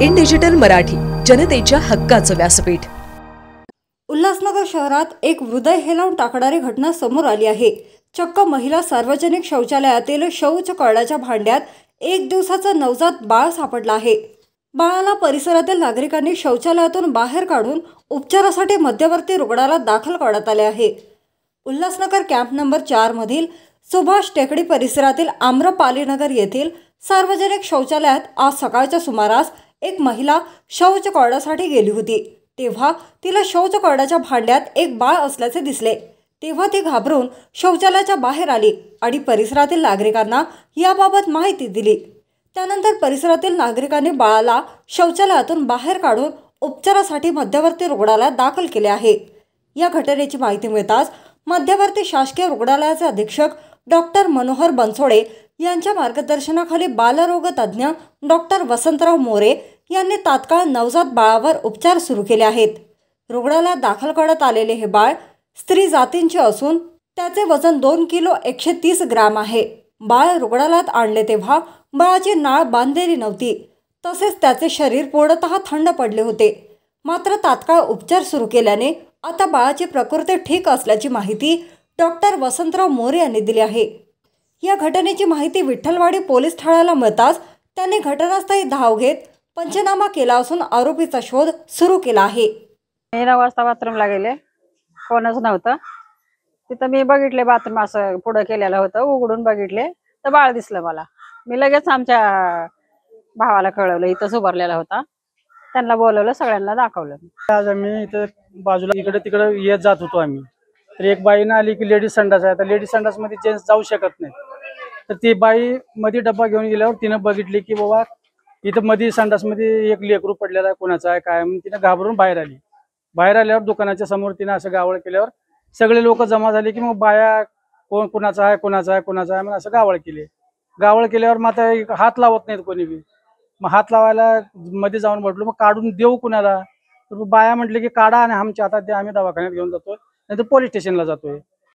In digital Marathi, जनतेच्या हक्काचं व्यासपीठ। उल्हासनगर शहरात एक हृदय हेलावून टाकणारी घटना समोर आली आहे। चक्क महिला सार्वजनिक शौचालयातील शौच कळण्याच्या भांड्यात एक दिवसाचं नवजात बाळ सापडलं आहे। बाळाला परिसरातील नागरिकांनी शौचालयातून बाहेर काढून उपचारासाठी मध्यवर्ती रुग्णालयात दाखल करण्यात आले आहे। उल्हासनगर कॅम्प नंबर 4 मधील सुभाष टेकडी परिसरातील आम्रपालीनगर येथील सार्वजनिक शौचालयात आज सकाळच्या सुमारास एक महिला शौच करण्यासाठी गेली होती। तेव्हा तिला शौच करण्याच्या भांड्यात एक बाळ असल्याचे दिसले। तेव्हा ती घाबरून शौचालयाच्या बाहेर आली आणि परिसरातील नागरिकांना याबाबत माहिती दिली। त्यानंतर परिसरातील नागरिकांनी बाळाला शौचालयातून बाहेर काढून उपचारासाठी मध्यवर्ती रुग्णालयात दाखल केले आहे। या घटनेची माहिती मिळताच मध्यवर्ती शासकीय रुग्णालयाचे अधीक्षक डॉक्टर मनोहर बनसोडे यांच्या मार्गदर्शनाखाली बालरोग तज्ज्ञ डॉक्टर वसंतराव मोरे यांनी तात्काळ नवजात बाळावर उपचार सुरू केले आहेत। रुग्णालयात दाखल करण्यात आलेले हे बाळ स्त्री जातींचे असून त्याचे वजन 2 किलो 130 ग्रॅम आहे। बाळ रुग्णालयात आणले तेव्हा बाळाची नाळ बांधलेली नव्हती, तसेच त्याचे शरीर पूर्णतः थंड पडले होते। मात्र तात्काळ उपचार सुरू केल्याने आता बाळाची प्रकृती ठीक असल्याची माहिती डॉक्टर वसंतराव मोरे यांनी दिली आहे। या घटनेची माहिती विठ्ठलवाडी पोलीस ठाण्याला मिळताच त्यांनी घटनास्थळी धाव घेत पंचनामा केला असून आरोपीचा शोध सुरू केला आहे। 9 वाजता बाथरूमला गेले, कोणच नव्हतं तिथं। मी बघितले बाथरूम असं पुढं केलेलं होतं, उघडून बघितले तर बाळ दिसलं मला। मी लगेच आमच्या भावाला कळवलं, इथंच उभारलेला होता। त्यांना बोलवलं, सगळ्यांना दाखवलं। आज आम्ही इथं बाजूला इकडे तिकडे येत जात होतो आम्ही, तर एक बाईनं आली की लेडीज संडास आहे, तर लेडीज संडास मध्ये जेंट्स जाऊ शकत नाही। तर ती बाई मध्ये डब्बा घेऊन गेल्यावर तिनं बघितली की बाबा इथं मध्ये संडास मध्ये एक लेकरू पडलेला आहे, कोणाचा आहे काय, म्हणून तिनं घाबरून बाहेर आली। बाहेर आल्यावर दुकानाच्या समोर तिनं असं गावळ केल्यावर सगळे लोक जमा झाले की मग बाया कोणाचा आहे कोणाचा आहे कोणाचा आहे म्हणून असं गावळ केले। गावळ केल्यावर मग आता हात लावत नाहीत कोणी बी। मग हात लावायला मध्ये जाऊन म्हटलं मग काढून देऊ कुणाला, तर बाया म्हटले की काढा आणि आमच्या हातात द्या, आम्ही दवाखान्यात घेऊन जातोय, नाही तर पोलीस स्टेशनला जातोय।